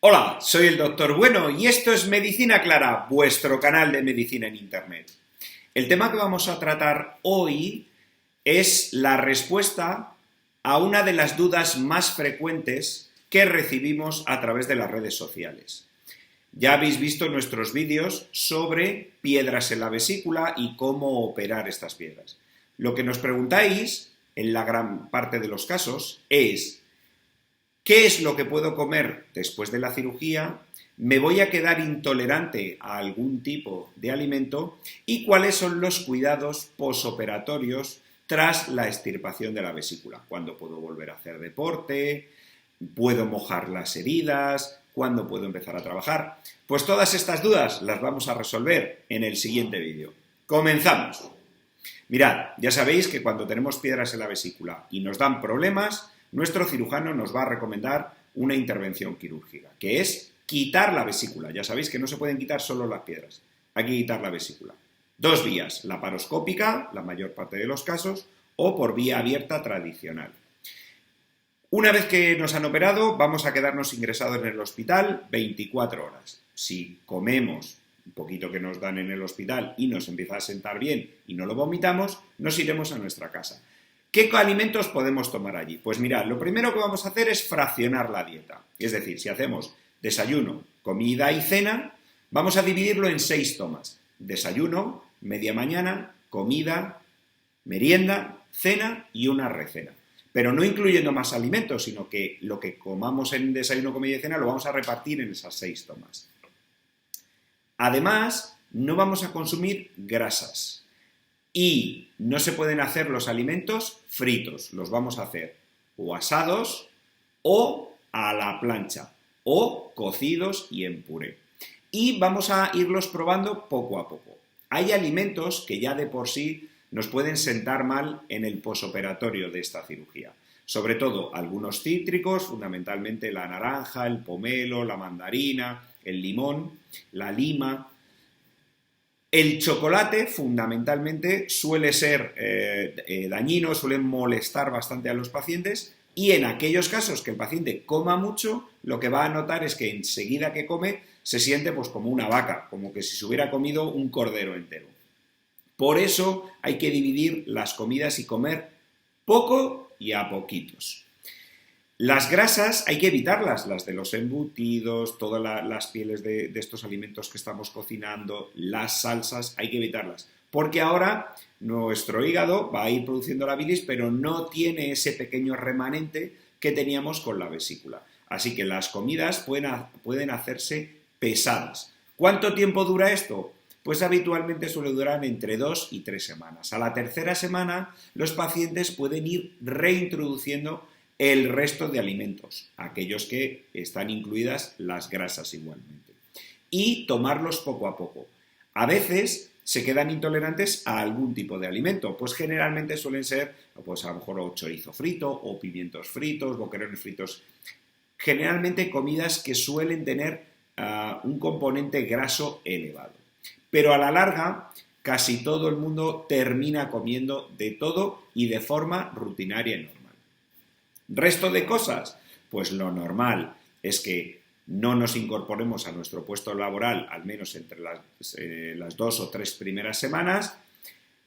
Hola, soy el Doctor Bueno y esto es Medicina Clara, vuestro canal de medicina en Internet. El tema que vamos a tratar hoy es la respuesta a una de las dudas más frecuentes que recibimos a través de las redes sociales. Ya habéis visto nuestros vídeos sobre piedras en la vesícula y cómo operar estas piedras. Lo que nos preguntáis, en la gran parte de los casos, es ¿qué es lo que puedo comer después de la cirugía? ¿Me voy a quedar intolerante a algún tipo de alimento? ¿Y cuáles son los cuidados posoperatorios tras la extirpación de la vesícula? ¿Cuándo puedo volver a hacer deporte? ¿Puedo mojar las heridas? ¿Cuándo puedo empezar a trabajar? Pues todas estas dudas las vamos a resolver en el siguiente vídeo. ¡Comenzamos! Mirad, ya sabéis que cuando tenemos piedras en la vesícula y nos dan problemas, nuestro cirujano nos va a recomendar una intervención quirúrgica, que es quitar la vesícula. Ya sabéis que no se pueden quitar solo las piedras, hay que quitar la vesícula. Dos vías, laparoscópica, la mayor parte de los casos, o por vía abierta tradicional. Una vez que nos han operado, vamos a quedarnos ingresados en el hospital 24 horas. Si comemos un poquito que nos dan en el hospital y nos empieza a sentar bien y no lo vomitamos, nos iremos a nuestra casa. ¿Qué alimentos podemos tomar allí? Pues mirad, lo primero que vamos a hacer es fraccionar la dieta. Es decir, si hacemos desayuno, comida y cena, vamos a dividirlo en 6 tomas. Desayuno, media mañana, comida, merienda, cena y una recena. Pero no incluyendo más alimentos, sino que lo que comamos en desayuno, comida y cena lo vamos a repartir en esas 6 tomas. Además, no vamos a consumir grasas. Y no se pueden hacer los alimentos fritos, los vamos a hacer o asados o a la plancha o cocidos y en puré. Y vamos a irlos probando poco a poco. Hay alimentos que ya de por sí nos pueden sentar mal en el posoperatorio de esta cirugía. Sobre todo algunos cítricos, fundamentalmente la naranja, el pomelo, la mandarina, el limón, la lima. El chocolate, fundamentalmente, suele ser dañino, suele molestar bastante a los pacientes y en aquellos casos que el paciente coma mucho, lo que va a notar es que enseguida que come se siente pues como una vaca, como que si se hubiera comido un cordero entero. Por eso hay que dividir las comidas y comer poco y a poquitos. Las grasas hay que evitarlas, las de los embutidos, todas las pieles de estos alimentos que estamos cocinando, las salsas, hay que evitarlas. Porque ahora nuestro hígado va a ir produciendo la bilis, pero no tiene ese pequeño remanente que teníamos con la vesícula. Así que las comidas pueden hacerse pesadas. ¿Cuánto tiempo dura esto? Pues habitualmente suele durar entre 2 y 3 semanas. A la tercera semana los pacientes pueden ir reintroduciendo el resto de alimentos, aquellos que están incluidas las grasas igualmente. Y tomarlos poco a poco. A veces se quedan intolerantes a algún tipo de alimento, pues generalmente suelen ser, pues a lo mejor o chorizo frito, o pimientos fritos, boquerones fritos. Generalmente comidas que suelen tener un componente graso elevado. Pero a la larga, casi todo el mundo termina comiendo de todo y de forma rutinaria y normal. ¿Resto de cosas? Pues lo normal es que no nos incorporemos a nuestro puesto laboral, al menos entre las 2 o 3 primeras semanas.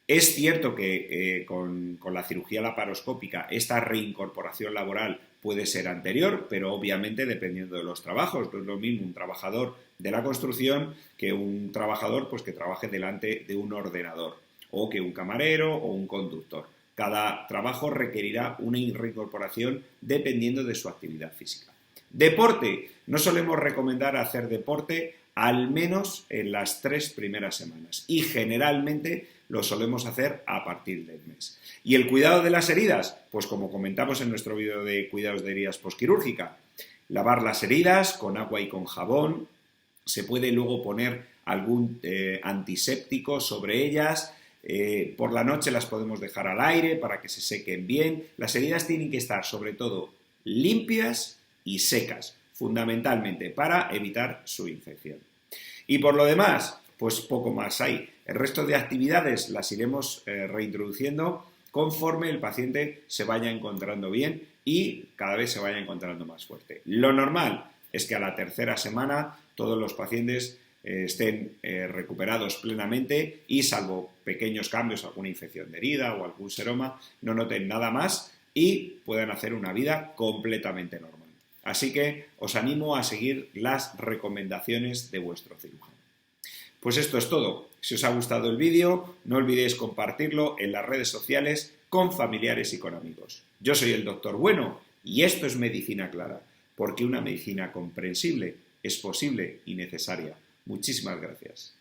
Es cierto que con la cirugía laparoscópica esta reincorporación laboral puede ser anterior, pero obviamente dependiendo de los trabajos. No es lo mismo un trabajador de la construcción que un trabajador pues, que trabaje delante de un ordenador, o que un camarero o un conductor. Cada trabajo requerirá una reincorporación dependiendo de su actividad física. Deporte. No solemos recomendar hacer deporte al menos en las 3 primeras semanas y generalmente lo solemos hacer a partir del mes. ¿Y el cuidado de las heridas? Pues como comentamos en nuestro vídeo de cuidados de heridas posquirúrgica, lavar las heridas con agua y con jabón, se puede luego poner algún antiséptico sobre ellas. Por la noche las podemos dejar al aire para que se sequen bien. Las heridas tienen que estar sobre todo limpias y secas, fundamentalmente para evitar su infección. Y por lo demás, pues poco más hay. El resto de actividades las iremos reintroduciendo conforme el paciente se vaya encontrando bien y cada vez se vaya encontrando más fuerte. Lo normal, es que a la tercera semana todos los pacientes estén recuperados plenamente y, salvo pequeños cambios, alguna infección de herida o algún seroma, no noten nada más y puedan hacer una vida completamente normal. Así que os animo a seguir las recomendaciones de vuestro cirujano. Pues esto es todo. Si os ha gustado el vídeo, no olvidéis compartirlo en las redes sociales con familiares y con amigos. Yo soy el Dr. Bueno y esto es Medicina Clara, porque una medicina comprensible es posible y necesaria. Muchísimas gracias.